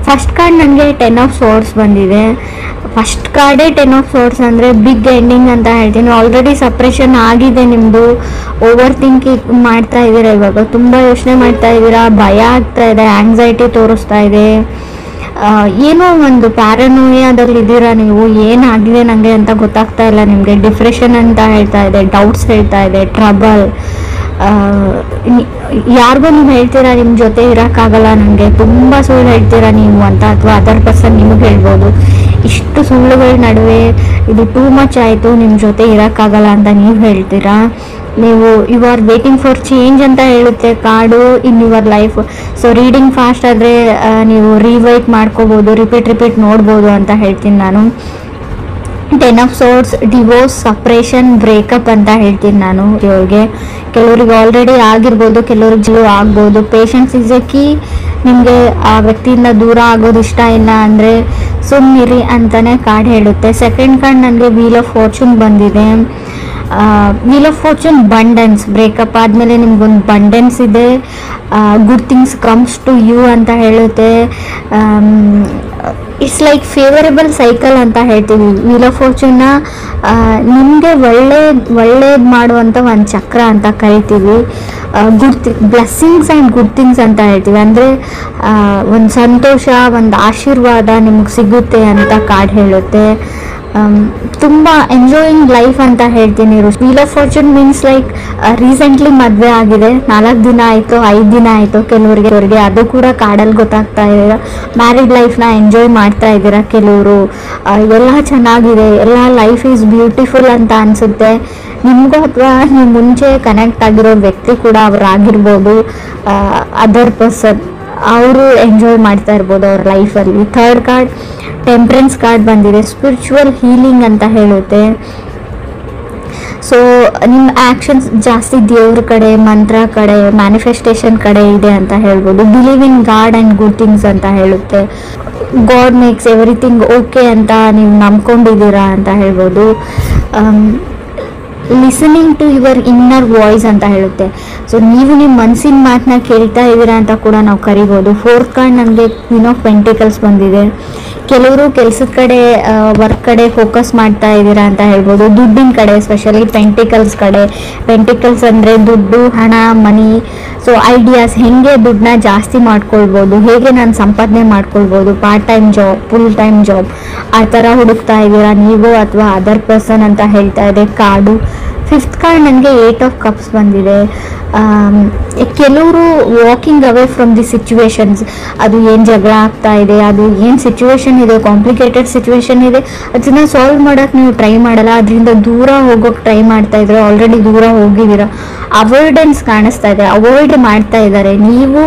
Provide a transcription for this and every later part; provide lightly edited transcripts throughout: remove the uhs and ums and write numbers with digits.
First card ನನಗೆ 10 of swords ಬಂದಿದೆ. First ಕಾರ್ಡೇ 10 of source ಅಂದರೆ ಬಿಗ್ ಎಂಡಿಂಗ್ ಅಂತ ಹೇಳ್ತೀನಿ. ಆಲ್ರೆಡಿ ಸಪ್ರೆಷನ್ ಆಗಿದೆ ನಿಮ್ಮದು, ಓವರ್ ಥಿಂಕಿಂಗ್ ಮಾಡ್ತಾ ಇದ್ದೀರಾ, ಇವಾಗ ತುಂಬ ಯೋಚನೆ ಮಾಡ್ತಾ ಇದ್ದೀರಾ, ಭಯ ಆಗ್ತಾ ಇದೆ, ಆಂಗ್ಸೈಟಿ ತೋರಿಸ್ತಾ ಇದೆ, ಏನೋ ಒಂದು ಪ್ಯಾರನೋಯಾದಲ್ಲಿ ಇದ್ದೀರಾ ನೀವು. ಏನಾಗಿದೆ ನನಗೆ ಅಂತ ಗೊತ್ತಾಗ್ತಾ ಇಲ್ಲ ನಿಮಗೆ. ಡಿಪ್ರೆಷನ್ ಅಂತ ಹೇಳ್ತಾ ಇದೆ, ಡೌಟ್ಸ್ ಹೇಳ್ತಾ ಇದೆ, ಟ್ರಬಲ್. ಯಾರಿಗೂ ನೀವು ಹೇಳ್ತೀರಾ ನಿಮ್ಮ ಜೊತೆ ಇರೋಕ್ಕಾಗಲ್ಲ ನನಗೆ, ತುಂಬ ಸುಳ್ಳು ಹೇಳ್ತೀರಾ ನೀವು ಅಂತ, ಅಥವಾ ಅದರ್ ಪರ್ಸನ್ ನಿಮಗೆ ಹೇಳ್ಬೋದು. ಇಷ್ಟು ಸುಳ್ಳುಗಳ ನಡುವೆ ಇದು ಟೂ ಮಚ್ ಆಯಿತು, ನಿಮ್ಮ ಜೊತೆ ಇರೋಕ್ಕಾಗಲ್ಲ ಅಂತ ನೀವು ಹೇಳ್ತೀರಾ. ನೀವು you are waiting for change ಅಂತ ಹೇಳುತ್ತೆ card in your life. So reading fast ಆದರೆ ನೀವು ರಿವೈಟ್ ಮಾಡ್ಕೋಬೋದು, ರಿಪೀಟ್ ನೋಡ್ಬೋದು ಅಂತ ಹೇಳ್ತೀನಿ ನಾನು. 10 of swords divorce, separation, breakup ಅಂತ ಹೇಳ್ತೀನಿ ನಾನು ಇವ್ರಿಗೆ. ಕೆಲವ್ರಿಗೆ ಆಲ್ರೆಡಿ ಆಗಿರ್ಬೋದು, ಕೆಲವ್ರಿಗೆ ಆಗ್ಬೋದು. Patience is a key. ನಿಮಗೆ ಆ ವ್ಯಕ್ತಿಯಿಂದ ದೂರ ಆಗೋದು ಇಷ್ಟ ಇಲ್ಲ ಅಂದರೆ ಸುಮ್ಮನಿರಿ ಅಂತಲೇ ಕಾರ್ಡ್ ಹೇಳುತ್ತೆ. ಸೆಕೆಂಡ್ ಕಾರ್ಡ್ ನನಗೆ ವೀಲ್ ಆಫ್ ಫಾರ್ಚೂನ್ ಬಂದಿದೆ. Wheel of fortune abundance, breakup ಆದಮೇಲೆ ನಿಮ್ಗೊಂದು ಬಂಡೆನ್ಸ್ ಇದೆ, good things comes to you ಅಂತ ಹೇಳುತ್ತೆ. ಇಟ್ಸ್ ಲೈಕ್ ಫೇವರೇಬಲ್ ಸೈಕಲ್ ಅಂತ ಹೇಳ್ತೀವಿ. ವೀಲ್ ಆಫ್ ಫಾರ್ಚೂನ್ನ ನಿಮಗೆ ಒಳ್ಳೇದು ಮಾಡುವಂಥ ಒಂದು ಚಕ್ರ ಅಂತ ಕರಿತೀವಿ. ಬ್ಲೆಸ್ಸಿಂಗ್ಸ್ ಆ್ಯಂಡ್ ಗುಡ್ ಥಿಂಗ್ಸ್ ಅಂತ ಹೇಳ್ತೀವಿ. ಅಂದರೆ ಒಂದು ಸಂತೋಷ, ಒಂದು ಆಶೀರ್ವಾದ ನಿಮ್ಗೆ ಸಿಗುತ್ತೆ ಅಂತ ಕಾರ್ಡ್ ಹೇಳುತ್ತೆ. ತುಂಬ ಎಂಜಾಯಿಂಗ್ ಲೈಫ್ ಅಂತ ಹೇಳ್ತೀನಿ. Wheel of fortune means like recently ಮದುವೆ ಆಗಿದೆ, 4 ದಿನ ಆಯಿತು, 5 ದಿನ ಆಯಿತು ಕೆಲವ್ರಿಗೆ, ಅದು ಕೂಡ ಕಾರ್ಡಲ್ಲಿ ಗೊತ್ತಾಗ್ತಾ ಇದೆ. ಮ್ಯಾರಿಡ್ ಲೈಫ್ನ ಎಂಜಾಯ್ ಮಾಡ್ತಾ ಇದ್ದೀರಾ ಕೆಲವರು, ಎಲ್ಲ ಚೆನ್ನಾಗಿದೆ, ಎಲ್ಲ ಲೈಫ್ ಈಸ್ ಬ್ಯೂಟಿಫುಲ್ ಅಂತ ಅನಿಸುತ್ತೆ ನಿಮಗೂ, ಅಥವಾ ನೀವು ಮುಂಚೆ ಕನೆಕ್ಟ್ ಆಗಿರೋ ವ್ಯಕ್ತಿ ಕೂಡ ಅವರಾಗಿರ್ಬೋದು, ಅದರ್ ಪರ್ಸನ್, ಅವರು ಎಂಜಾಯ್ ಮಾಡ್ತಾ ಇರ್ಬೋದು ಅವ್ರ ಲೈಫಲ್ಲಿ. ಥರ್ಡ್ ಕಾರ್ಡ್ ಟೆಂಪ್ರೆನ್ಸ್ ಕಾರ್ಡ್ ಬಂದಿದೆ, ಸ್ಪಿರಿಚುವಲ್ ಹೀಲಿಂಗ್ ಅಂತ ಹೇಳುತ್ತೆ. ಸೊ ನಿಮ್ಮ ಆ್ಯಕ್ಷನ್ಸ್ ಜಾಸ್ತಿ ದೇವ್ರ ಕಡೆ, ಮಂತ್ರ ಕಡೆ, ಮ್ಯಾನಿಫೆಸ್ಟೇಷನ್ ಕಡೆ ಇದೆ ಅಂತ ಹೇಳ್ಬೋದು. Believe in god and good things ಅಂತ ಹೇಳುತ್ತೆ. ಗಾಡ್ ಮೇಕ್ಸ್ ಎವ್ರಿಥಿಂಗ್ ಓಕೆ ಅಂತ ನೀವು ನಂಬ್ಕೊಂಡಿದ್ದೀರಾ ಅಂತ ಹೇಳ್ಬೋದು. Listening to your inner voice ಅಂತ ಹೇಳುತ್ತೆ. ಸೊ ನೀವು ನಿಮ್ಮ ಮನಸ್ಸಿನ ಮಾತನ್ನ ಕೇಳ್ತಾ ಇದ್ದೀರಾ ಅಂತ ಕೂಡ ನಾವು ಕರಿಬೋದು. ಫೋರ್ತ್ ಕಾರ್ಡ್ ನನಗೆ ಕ್ವೀನ್ ಆಫ್ ಪೆಂಟಿಕಲ್ಸ್ ಬಂದಿದೆ. ಕೆಲವರು ಕೆಲಸದ ಕಡೆ, ವರ್ಕ್ ಕಡೆ ಫೋಕಸ್ ಮಾಡ್ತಾ ಇದ್ದೀರಾ ಅಂತ ಹೇಳ್ಬೋದು. ದುಡ್ಡಿನ ಕಡೆ, ಎಸ್ಪೆಷಲಿ ಪೆಂಟಿಕಲ್ಸ್ ಕಡೆ. ಪೆಂಟಿಕಲ್ಸ್ ಅಂದರೆ ದುಡ್ಡು, ಹಣ, ಮನಿ. ಸೊ ಐಡಿಯಾಸ್, ಹೇಗೆ ದುಡ್ಡನ್ನ ಜಾಸ್ತಿ ಮಾಡ್ಕೊಳ್ಬೋದು, ಹೇಗೆ ನಾನು ಸಂಪಾದನೆ ಮಾಡ್ಕೊಳ್ಬೋದು, part time job, full time job, ಆ ಥರ ಹುಡುಕ್ತಾ ಇದ್ದೀರಾ ನೀವು ಅಥವಾ ಅದರ್ ಪರ್ಸನ್ ಅಂತ ಹೇಳ್ತಾ ಇದೆ ಕಾರ್ಡು. ಫಿಫ್ತ್ ಕಾರ್ಡ್ ನನಗೆ 8 ಆಫ್ ಕಪ್ಸ್ ಬಂದಿದೆ. ಕೆಲವರು walking away from the situations. ಅದು ಏನು ಜಗಳ ಆಗ್ತಾ ಇದೆ, ಅದು ಏನು ಸಿಚುವೇಶನ್ ಇದೆ, ಕಾಂಪ್ಲಿಕೇಟೆಡ್ ಸಿಚುವೇಶನ್ ಇದೆ, ಅದನ್ನ ಸಾಲ್ವ್ ಮಾಡೋಕ್ಕೆ ನೀವು ಟ್ರೈ ಮಾಡಲ್ಲ, ಅದರಿಂದ ದೂರ ಹೋಗೋಕ್ಕೆ ಟ್ರೈ ಮಾಡ್ತಾ ಇದ್ರೆ ಆಲ್ರೆಡಿ ದೂರ ಹೋಗಿದ್ದೀರಾ. ಅವಾಯ್ಡೆನ್ಸ್ ಕಾಣಿಸ್ತಾ ಇದೆ, ಅವಾಯ್ಡ್ ಮಾಡ್ತಾ ಇದ್ದಾರೆ. ನೀವು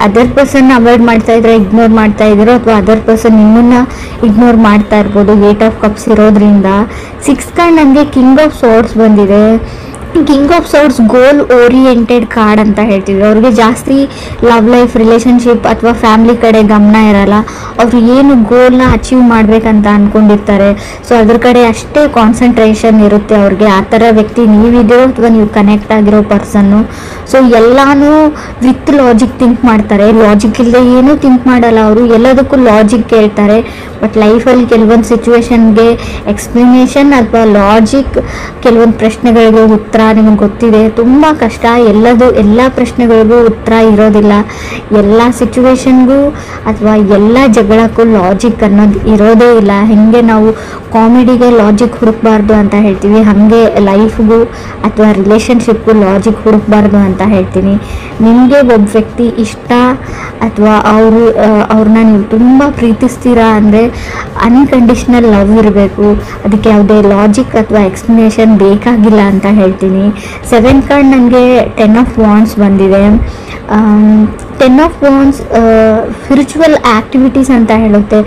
ಅದರ್ ಪರ್ಸನ್ನ ಅವಾಯ್ಡ್ ಮಾಡ್ತಾ ಇದ್ರೆ, ಇಗ್ನೋರ್ ಮಾಡ್ತಾ ಇದ್ದೀರೋ, ಅಥವಾ ಅದರ್ ಪರ್ಸನ್ ನಿಮ್ಮನ್ನು ಇಗ್ನೋರ್ ಮಾಡ್ತಾ ಇರ್ಬೋದು 8 ಆಫ್ ಕಪ್ಸ್ ಇರೋದ್ರಿಂದ. ಸಿಕ್ಸ್ ಕಾರ್ಡ್ ನನಗೆ ಕಿಂಗ್ ಆಫ್ ಸೋರ್ಸ್ ಬಂದಿದೆ. King of swords goal oriented card ಅಂತ ಹೇಳ್ತೀವಿ. ಅವ್ರಿಗೆ ಜಾಸ್ತಿ ಲವ್ ಲೈಫ್, ರಿಲೇಷನ್ಶಿಪ್ ಅಥವಾ ಫ್ಯಾಮಿಲಿ ಕಡೆ ಗಮನ ಇರಲ್ಲ. ಅವರು ಏನು ಗೋಲ್ನ ಅಚೀವ್ ಮಾಡಬೇಕಂತ ಅಂದ್ಕೊಂಡಿರ್ತಾರೆ, ಸೊ ಅದ್ರ ಕಡೆ ಅಷ್ಟೇ ಕಾನ್ಸಂಟ್ರೇಷನ್ ಇರುತ್ತೆ ಅವ್ರಿಗೆ. ಆ ಥರ ವ್ಯಕ್ತಿ ನೀವಿದ್ದೀರೋ ಅಥವಾ ನೀವು ಕನೆಕ್ಟ್ ಆಗಿರೋ ಪರ್ಸನ್ನು. ಸೊ ಎಲ್ಲನೂ ವಿತ್ ಲಾಜಿಕ್ ಥಿಂಕ್ ಮಾಡ್ತಾರೆ, ಲಾಜಿಕ್ ಇಲ್ಲದೆ ಏನೂ ಥಿಂಕ್ ಮಾಡಲ್ಲ ಅವರು, ಎಲ್ಲದಕ್ಕೂ ಲಾಜಿಕ್ ಕೇಳ್ತಾರೆ. ಬಟ್ ಲೈಫಲ್ಲಿ ಕೆಲವೊಂದು ಸಿಚುವೇಶನ್ಗೆ ಎಕ್ಸ್ಪ್ಲನೇಷನ್ ಅಥವಾ ಲಾಜಿಕ್, ಕೆಲವೊಂದು ಪ್ರಶ್ನೆಗಳಿಗೆ ಉತ್ತರ ನಿಮಗೆ ಗೊತ್ತಿದೆ, ತುಂಬ ಕಷ್ಟ. ಎಲ್ಲ ಪ್ರಶ್ನೆಗಳಿಗೂ ಉತ್ತರ ಇರೋದಿಲ್ಲ. ಎಲ್ಲ ಸಿಚುವೇಶನ್ಗೂ ಅಥವಾ ಎಲ್ಲ ಜಗಳಕ್ಕೂ ಲಾಜಿಕ್ ಅನ್ನೋದು ಇರೋದೇ ಇಲ್ಲ. ಹೇಗೆ ನಾವು ಕಾಮಿಡಿಗೆ ಲಾಜಿಕ್ ಹುಡುಕಬಾರ್ದು ಅಂತ ಹೇಳ್ತೀವಿ, ಹಾಗೆ ಲೈಫ್ಗೂ ಅಥವಾ ರಿಲೇಷನ್ಶಿಪ್ಗೂ ಲಾಜಿಕ್ ಹುಡುಕಬಾರ್ದು ಅಂತ ಹೇಳ್ತೀನಿ. ನಿಮಗೆ ಒಬ್ಬ ವ್ಯಕ್ತಿ ಇಷ್ಟ ಅಥವಾ ಅವ್ರನ್ನ ನೀವು ತುಂಬ ಪ್ರೀತಿಸ್ತೀರಾ ಅಂದರೆ ಅನ್ಕಂಡೀಷ್ನಲ್ ಲವ್ ಇರಬೇಕು, ಅದಕ್ಕೆ ಯಾವುದೇ ಲಾಜಿಕ್ ಅಥವಾ ಎಕ್ಸ್ಪ್ಲನೇಷನ್ ಬೇಕಾಗಿಲ್ಲ ಅಂತ ಹೇಳ್ತೀನಿ. 7th ಕಾರ್ಡ್ ನನಗೆ 10 ಆಫ್ ವಾಂಡ್ಸ್ ಬಂದಿದೆ. 10 ಆಫ್ ವಾಂಡ್ಸ್ ಸ್ಪಿರಿಚುವಲ್ ಆ್ಯಕ್ಟಿವಿಟೀಸ್ ಅಂತ ಹೇಳುತ್ತೆ.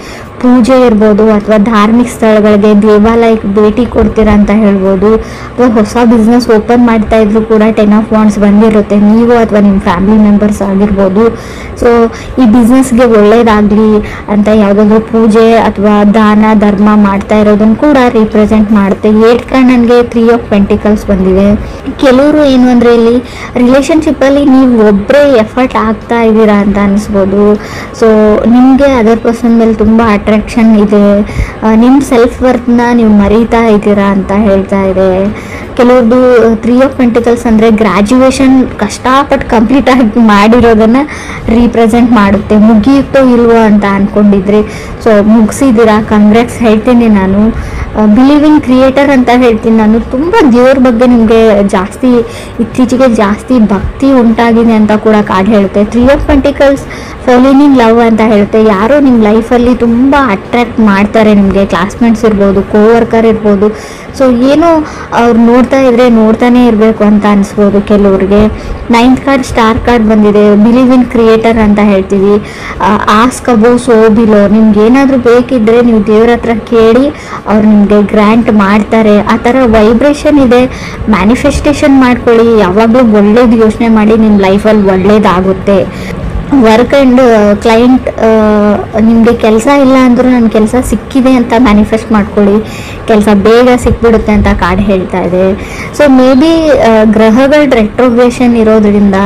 ಪೂಜೆ ಇರ್ಬೋದು ಅಥವಾ ಧಾರ್ಮಿಕ ಸ್ಥಳಗಳಿಗೆ ದೇವಾಲಯಕ್ಕೆ ಭೇಟಿ ಕೊಡ್ತೀರಾ ಅಂತ ಹೇಳ್ಬೋದು. ಅಥವಾ ಹೊಸ ಬಿಸ್ನೆಸ್ ಓಪನ್ ಮಾಡ್ತಾ ಇದ್ರು ಕೂಡ 10 ಆಫ್ ವಾಂಡ್ಸ್ ಬಂದಿರುತ್ತೆ, ನೀವು ಅಥವಾ ನಿಮ್ಮ ಫ್ಯಾಮಿಲಿ ಮೆಂಬರ್ಸ್ ಆಗಿರ್ಬೋದು. ಸೊ ಈ ಬಿಸ್ನೆಸ್ಗೆ ಒಳ್ಳೇದಾಗಲಿ ಅಂತ ಯಾವುದಾದ್ರೂ ಪೂಜೆ ಅಥವಾ ದಾನ ಧರ್ಮ ಮಾಡ್ತಾ ಇರೋದನ್ನು ಕೂಡ ರಿಪ್ರೆಸೆಂಟ್ ಮಾಡುತ್ತೆ. 8 ಕಾರ್ಡ್ ನನಗೆ 3 ಆಫ್ ಪೆಂಟಿಕಲ್ಸ್ ಬಂದಿದೆ. ಕೆಲವರು ಏನು ಅಂದರೆ ಇಲ್ಲಿ ರಿಲೇಷನ್ಶಿಪ್ಪಲ್ಲಿ ನೀವು ಒಬ್ಬರೇ ಎಫರ್ಟ್ ಆಗ್ತಾ ಇದ್ದೀರಾ ಅಂತ ಅನಿಸ್ಬೋದು. ಸೊ ನಿಮಗೆ ಅದರ್ ಪರ್ಸನ್ ಮೇಲೆ ತುಂಬ ಅಟ್ರಾಕ್ಷನ್ ಇದೆ, ನಿಮ್ಮ ಸೆಲ್ಫ್ ವರ್ತ್ನ ನೀವು ಮರೀತಾ ಇದ್ದೀರಾ ಅಂತ ಹೇಳ್ತಾ ಇದೆ. ಕೆಲವ್ರದ್ದು 3 ಆಫ್ ಪೆಂಟಿಕಲ್ಸ್ ಅಂದರೆ ಗ್ರ್ಯಾಜುಯೇಷನ್ ಕಷ್ಟಪಟ್ಟು ಕಂಪ್ಲೀಟ್ ಆಗಿ ಮಾಡಿರೋದನ್ನು ರೀಪ್ರೆಸೆಂಟ್ ಮಾಡುತ್ತೆ. ಮುಗಿಯುತ್ತೋ ಇಲ್ವೋ ಅಂತ ಅಂದ್ಕೊಂಡಿದ್ರಿ, ಸೊ ಮುಗಿಸಿದ್ದೀರಾ, ಕಂಗ್ರಾಟ್ಸ್ ಹೇಳ್ತೀನಿ ನಾನು. ಬಿಲೀವಿಂಗ್ ಕ್ರಿಯೇಟರ್ ಅಂತ ಹೇಳ್ತೀನಿ ನಾನು. ತುಂಬ ದೇವ್ರ ಬಗ್ಗೆ ನಿಮಗೆ ಇತ್ತೀಚೆಗೆ ಜಾಸ್ತಿ ಭಕ್ತಿ ಉಂಟಾಗಿದೆ ಅಂತ ಕೂಡ ಕಾರ್ಡ್ ಹೇಳುತ್ತೆ. 3 of pentacles falling in love ಅಂತ ಹೇಳುತ್ತೆ. ಯಾರೋ ನಿಮ್ಮ ಲೈಫಲ್ಲಿ ತುಂಬ ಅಟ್ರಾಕ್ಟ್ ಮಾಡ್ತಾರೆ, ನಿಮಗೆ ಕ್ಲಾಸ್ಮೇಟ್ಸ್ ಇರ್ಬೋದು, ಕೋವರ್ಕರ್ ಇರ್ಬೋದು. ಸೊ ಏನೋ ಅವ್ರು ನೋಡ್ತಾ ಇದ್ರೆ ನೋಡ್ತಾನೆ ಇರಬೇಕು ಅಂತ ಅನಿಸ್ಬೋದು ಕೆಲವ್ರಿಗೆ. 9th ಕಾರ್ಡ್ ಸ್ಟಾರ್ ಕಾರ್ಡ್ ಬಂದಿದೆ. ಬಿಲೀವ್ ಇನ್ ಕ್ರಿಯೇಟರ್ ಅಂತ ಹೇಳ್ತೀವಿ. ಆಸ್ಕ್ ಅಬೌವ್ ಸೋ ಬಿಲೋ, ನಿಮ್ಗೆ ಏನಾದರೂ ಬೇಕಿದ್ರೆ ನೀವು ದೇವ್ರ ಹತ್ರ ಕೇಳಿ ಅವ್ರು ನಿಮಗೆ ಗ್ರ್ಯಾಂಟ್ ಮಾಡ್ತಾರೆ. ಆ ಥರ ವೈಬ್ರೇಷನ್ ಇದೆ. ಮ್ಯಾನಿಫೆಸ್ಟೇಷನ್ ಮಾಡ್ಕೊಳ್ಳಿ, ಯಾವಾಗಲೂ ಒಳ್ಳೇದು ಯೋಚನೆ ಮಾಡಿ, ನಿಮ್ಮ ಲೈಫಲ್ಲಿ ಒಳ್ಳೇದಾಗುತ್ತೆ. ವರ್ಕ್ ಆ್ಯಂಡ್ ಕ್ಲೈಂಟ್, ನಿಮಗೆ ಕೆಲಸ ಇಲ್ಲ ಅಂದರೂ ನನ್ನ ಕೆಲಸ ಸಿಕ್ಕಿದೆ ಅಂತ ಮ್ಯಾನಿಫೆಸ್ಟ್ ಮಾಡ್ಕೊಳ್ಳಿ, ಕೆಲಸ ಬೇಗ ಸಿಕ್ಬಿಡುತ್ತೆ ಅಂತ ಕಾರ್ಡ್ ಹೇಳ್ತಾ ಇದೆ. ಸೊ ಮೇ ಬಿ ಗ್ರಹಗಳ ರೆಟ್ರೋಗ್ರೇಷನ್ ಇರೋದ್ರಿಂದ,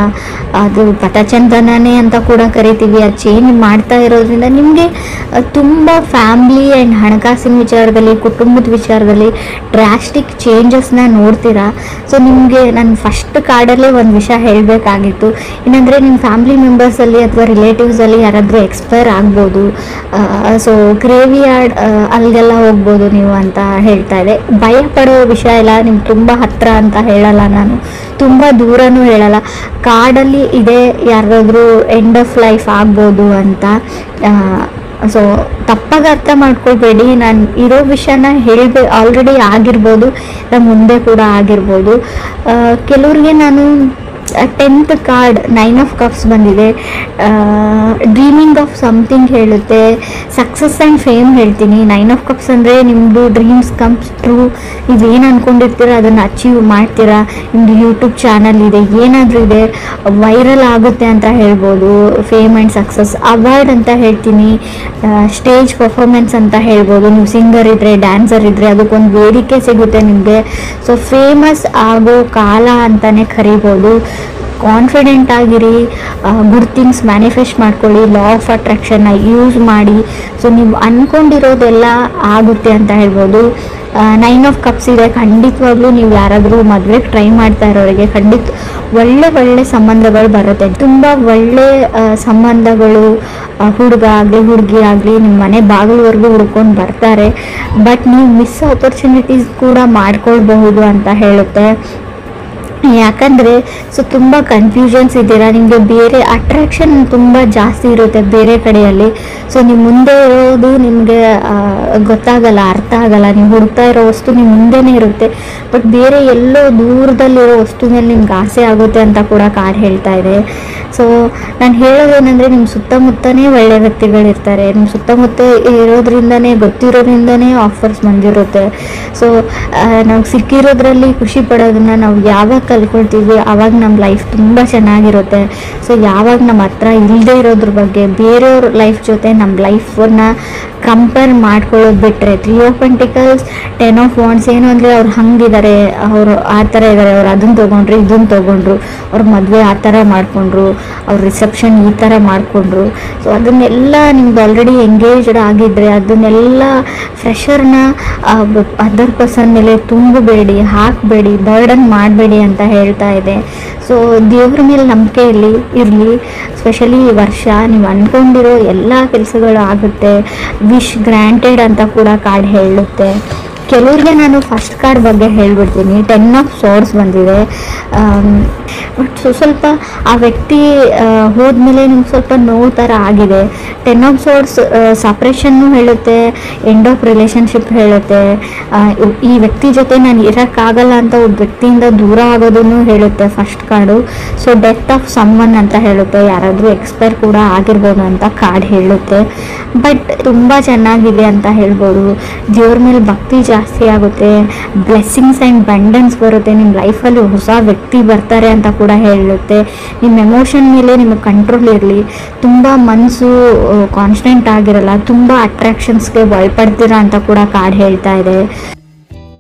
ಅದು ಪಟಚಂದನೇ ಅಂತ ಕೂಡ ಕರಿತೀವಿ, ಅದು ಚೇಂಜ್ ಮಾಡ್ತಾ ಇರೋದ್ರಿಂದ ನಿಮಗೆ ತುಂಬ ಫ್ಯಾಮ್ಲಿ ಆ್ಯಂಡ್ ಹಣಕಾಸಿನ ವಿಚಾರದಲ್ಲಿ, ಕುಟುಂಬದ ವಿಚಾರದಲ್ಲಿ ಡ್ರಾಸ್ಟಿಕ್ ಚೇಂಜಸ್ನ ನೋಡ್ತೀರಾ. ಸೊ ನಿಮಗೆ ನಾನು ಫಸ್ಟ್ ಕಾರ್ಡಲ್ಲೇ ಒಂದು ವಿಷಯ ಹೇಳಬೇಕಾಗಿತ್ತು, ಏನಂದರೆ ನಿಮ್ಮ ಫ್ಯಾಮಿಲಿ ಮೆಂಬರ್ಸಲ್ಲಿ ಅಥವಾ ರಿಲೇಟಿವ್ಸಲ್ಲಿ ಯಾರಾದರೂ ಎಕ್ಸ್ಪೈರ್ ಆಗ್ಬೋದು. ಸೊ ಗ್ರೇವಿಯಾರ್ಡ್ ಅಲ್ಲಿಗೆಲ್ಲ ಹೋಗ್ಬೋದು ನೀವು ಅಂತ ಹೇಳ್ತಾ ಇದೆ. ಭಯ ಪಡೋ ವಿಷಯ ಇಲ್ಲ, ನಿಮ್ಗೆ ತುಂಬ ಹತ್ತಿರ ಅಂತ ಹೇಳಲ್ಲ ನಾನು, ತುಂಬ ದೂರನೂ ಹೇಳಲ್ಲ. ಕಾರ್ಡಲ್ಲಿ ಇದೆ ಯಾರಾದರೂ ಎಂಡ್ ಆಫ್ ಲೈಫ್ ಆಗ್ಬೋದು ಅಂತ. ಸೊ ತಪ್ಪಾಗಿ ಅರ್ಥ ಮಾಡ್ಕೊಳ್ಬೇಡಿ, ನಾನು ಇರೋ ವಿಷಯನ ಆಲ್ರೆಡಿ ಆಗಿರ್ಬೋದು, ಮುಂದೆ ಕೂಡ ಆಗಿರ್ಬೋದು. ಕೆಲವ್ರಿಗೆ ನಾನು 10th ಕಾರ್ಡ್ 9 ಆಫ್ ಕಪ್ಸ್ ಬಂದಿದೆ. ಡ್ರೀಮಿಂಗ್ ಆಫ್ ಸಮಥಿಂಗ್ ಹೇಳುತ್ತೆ, ಸಕ್ಸಸ್ ಆ್ಯಂಡ್ ಫೇಮ್ ಹೇಳ್ತೀನಿ. 9 ಆಫ್ ಕಪ್ಸ್ ಅಂದರೆ ನಿಮ್ಮದು ಡ್ರೀಮ್ಸ್ ಕಮ್ಸ್ ಟ್ರೂ, ನೀವೇನು ಅಂದ್ಕೊಂಡಿರ್ತೀರ ಅದನ್ನು ಅಚೀವ್ ಮಾಡ್ತೀರಾ. ನಿಮ್ಮದು ಯೂಟ್ಯೂಬ್ ಚಾನಲ್ ಇದೆ, ಏನಾದರೂ ಇದೆ, ವೈರಲ್ ಆಗುತ್ತೆ ಅಂತ ಹೇಳ್ಬೋದು. Fame and success. ಅವಾರ್ಡ್ ಅಂತ ಹೇಳ್ತೀನಿ, ಸ್ಟೇಜ್ ಪರ್ಫಾರ್ಮೆನ್ಸ್ ಅಂತ ಹೇಳ್ಬೋದು. ನೀವು ಸಿಂಗರ್ ಇದ್ದರೆ, ಡ್ಯಾನ್ಸರ್ ಇದ್ದರೆ ಅದಕ್ಕೊಂದು ವೇದಿಕೆ ಸಿಗುತ್ತೆ ನಿಮಗೆ. ಸೊ ಫೇಮಸ್ ಆಗೋ ಕಾಲ ಅಂತಲೇ ಕರಿಬೋದು. ಕಾನ್ಫಿಡೆಂಟ್ ಆಗಿರಿ, ಗುಡ್ ಥಿಂಗ್ಸ್ ಮ್ಯಾನಿಫೆಸ್ಟ್ ಮಾಡ್ಕೊಳ್ಳಿ, ಲಾ ಆಫ್ ಅಟ್ರಾಕ್ಷನ್ನ ಯೂಸ್ ಮಾಡಿ. ಸೊ ನೀವು ಅಂದ್ಕೊಂಡಿರೋದೆಲ್ಲ ಆಗುತ್ತೆ ಅಂತ ಹೇಳ್ಬೋದು. 9 ಆಫ್ ಕಪ್ಸ್ ಇದೆ. ಖಂಡಿತವಾಗ್ಲೂ ನೀವು ಯಾರಾದರೂ ಮದುವೆಗೆ ಟ್ರೈ ಮಾಡ್ತಾ ಇರೋರಿಗೆ ಒಳ್ಳೆ ಸಂಬಂಧಗಳು ಬರುತ್ತೆ. ತುಂಬ ಒಳ್ಳೆ ಸಂಬಂಧಗಳು, ಹುಡುಗ ಆಗಲಿ ಹುಡುಗಿ ಆಗಲಿ ನಿಮ್ಮ ಮನೆ ಬಾಗಿಲವರೆಗೂ ಹುಡ್ಕೊಂಡು ಬರ್ತಾರೆ. ಬಟ್ ನೀವು ಮಿಸ್ ಆಪರ್ಚುನಿಟೀಸ್ ಕೂಡ ಮಾಡ್ಕೊಳ್ಬಹುದು ಅಂತ ಹೇಳುತ್ತೆ. ಯಾಕಂದರೆ ಸೊ ತುಂಬ ಕನ್ಫ್ಯೂಷನ್ಸ್ ಇದ್ದೀರಾ, ನಿಮಗೆ ಬೇರೆ ಅಟ್ರಾಕ್ಷನ್ ತುಂಬ ಜಾಸ್ತಿ ಇರುತ್ತೆ ಬೇರೆ ಕಡೆಯಲ್ಲಿ. ಸೊ ನೀವು ಮುಂದೆ ಇರೋದು ನಿಮಗೆ ಗೊತ್ತಾಗಲ್ಲ, ಅರ್ಥ ಆಗಲ್ಲ. ನೀವು ಹುಡುಕ್ತಾ ಇರೋ ವಸ್ತು ನಿಮ್ಮ ಮುಂದೆನೇ ಇರುತ್ತೆ, ಬಟ್ ಬೇರೆ ಎಲ್ಲೋ ದೂರದಲ್ಲಿರೋ ವಸ್ತು ಮೇಲೆ ನಿಮ್ಗೆ ಆಸೆ ಆಗುತ್ತೆ ಅಂತ ಕೂಡ ಕಾರ್ಡ್ ಹೇಳ್ತಾ ಇದೆ. ಸೊ ನಾನು ಹೇಳೋದೇನೆಂದರೆ ನಿಮ್ಮ ಸುತ್ತಮುತ್ತನೇ ಒಳ್ಳೆಯ ವ್ಯಕ್ತಿಗಳಿರ್ತಾರೆ, ನಿಮ್ಮ ಸುತ್ತಮುತ್ತ ಇರೋದ್ರಿಂದನೇ, ಗೊತ್ತಿರೋದ್ರಿಂದನೇ ಆಫರ್ಸ್ ಬಂದಿರುತ್ತೆ. ಸೊ ನಮ್ಗೆ ಸಿಕ್ಕಿರೋದ್ರಲ್ಲಿ ಖುಷಿ ಪಡೋದನ್ನು ನಾವು ಯಾವಾಗ ಕಲ್ಕೊಳ್ತೀವಿ ಆವಾಗ ನಮ್ಮ ಲೈಫ್ ತುಂಬ ಚೆನ್ನಾಗಿರುತ್ತೆ. ಸೊ ಯಾವಾಗ ನಮ್ಮ ಹತ್ರ ಇಲ್ಲದೆ ಇರೋದ್ರ ಬಗ್ಗೆ ಬೇರೆಯವ್ರ ಲೈಫ್ ಜೊತೆ ನಮ್ಮ ಲೈಫನ್ನ ಕಂಪೇರ್ ಮಾಡ್ಕೊಳ್ಳೋದು ಬಿಟ್ಟರೆ, 3 ಆಫ್ ಪೆಂಟಿಕಲ್ಸ್ 10 ಆಫ್ ವಾಂಡ್ಸ್ ಏನು ಅಂದರೆ ಅವ್ರು ಹಂಗಿದ್ದಾರೆ, ಅವರು ಆ ಥರ ಇದ್ದಾರೆ, ಅವ್ರು ಅದನ್ನು ತೊಗೊಂಡ್ರು ಇದನ್ನು ತೊಗೊಂಡ್ರು, ಅವ್ರ ಮದುವೆ ಆ ಥರ ಮಾಡಿಕೊಂಡ್ರು, ಅವ್ರ ರಿಸೆಪ್ಷನ್ ಈ ಥರ ಮಾಡಿಕೊಂಡ್ರು. ಸೊ ಅದನ್ನೆಲ್ಲ ನಿಮ್ದು ಆಲ್ರೆಡಿ ಎಂಗೇಜ್ಡ್ ಆಗಿದ್ದರೆ ಅದನ್ನೆಲ್ಲ ಫ್ರೆಷರ್ನ ಅದರ್ ಪರ್ಸನ್ ಮೇಲೆ ತುಂಬಬೇಡಿ, ಹಾಕಬೇಡಿ, ಬರ್ಡನ್ ಮಾಡಬೇಡಿ ಅಂತ ಹೇಳ್ತಾ ಇದೆ. ಸೊ ದೇವ್ರ ಮೇಲೆ ನಂಬಿಕೆ ಇರಲಿ. ಸ್ಪೆಷಲಿ ಈ ವರ್ಷ ನೀವು ಅಂದ್ಕೊಂಡಿರೋ ಎಲ್ಲ ಕೆಲಸಗಳು ಆಗುತ್ತೆ. ವಿಶ್ ಗ್ರ್ಯಾಂಟೆಡ್ ಅಂತ ಕೂಡ ಕಾರ್ಡ್ ಹೇಳುತ್ತೆ. ಕೆಲವ್ರಿಗೆ ನಾನು ಫಸ್ಟ್ ಕಾರ್ಡ್ ಬಗ್ಗೆ ಹೇಳ್ಬಿಡ್ತೀನಿ. 10 ಆಫ್ ಸೋರ್ಸ್ ಬಂದಿದೆ. ಬಟ್ ಸ್ವಲ್ಪ ಆ ವ್ಯಕ್ತಿ ಹೋದ್ಮೇಲೆ ನಿಮ್ಗೆ ಸ್ವಲ್ಪ ನೋವು ಥರ ಆಗಿದೆ. 10 ಆಫ್ ಸೋರ್ಸ್ ಸಪ್ರೇಷನ್ನು ಹೇಳುತ್ತೆ, ಎಂಡ್ ಆಫ್ ರಿಲೇಷನ್ಶಿಪ್ ಹೇಳುತ್ತೆ. ಈ ವ್ಯಕ್ತಿ ಜೊತೆ ನಾನು ಇರೋಕ್ಕಾಗಲ್ಲ ಅಂತ ಒಬ್ಬ ವ್ಯಕ್ತಿಯಿಂದ ದೂರ ಆಗೋದನ್ನು ಹೇಳುತ್ತೆ first card. So death of someone ಅಂತ ಹೇಳುತ್ತೆ, ಯಾರಾದರೂ ಎಕ್ಸ್ಪೈರ್ ಕೂಡ ಆಗಿರ್ಬೋದು ಅಂತ ಕಾರ್ಡ್ ಹೇಳುತ್ತೆ. ಬಟ್ ತುಂಬ ಚೆನ್ನಾಗಿದೆ ಅಂತ ಹೇಳ್ಬೋದು. ದೇವ್ರ ಮೇಲೆ ಭಕ್ತಿ ಜಾಸ್ತಿ ಆಗುತ್ತೆ, ಬ್ಲೆಸ್ಸಿಂಗ್ಸ್ ಆ್ಯಂಡ್ ಬಂಡನ್ಸ್ ಬರುತ್ತೆ, ನಿಮ್ಮ ಲೈಫಲ್ಲಿ ಹೊಸ ವ್ಯಕ್ತಿ ಬರ್ತಾರೆ ಅಂತ ಕೂಡ ಹೇಳುತ್ತೆ. ನಿಮ್ಮ ಎಮೋಷನ್ ಮೇಲೆ ನಿಮಗೆ ಕಂಟ್ರೋಲ್ ಇರಲಿ, ತುಂಬ ಮನಸ್ಸು ಕಾನ್ಸ್ಟೆಂಟ್ ಆಗಿರಲ್ಲ, ತುಂಬ ಅಟ್ರಾಕ್ಷನ್ಸ್ಗೆ ಭಯಪಡ್ತೀರಾ ಅಂತ ಕೂಡ ಕಾರ್ಡ್ ಹೇಳ್ತಾ ಇದೆ.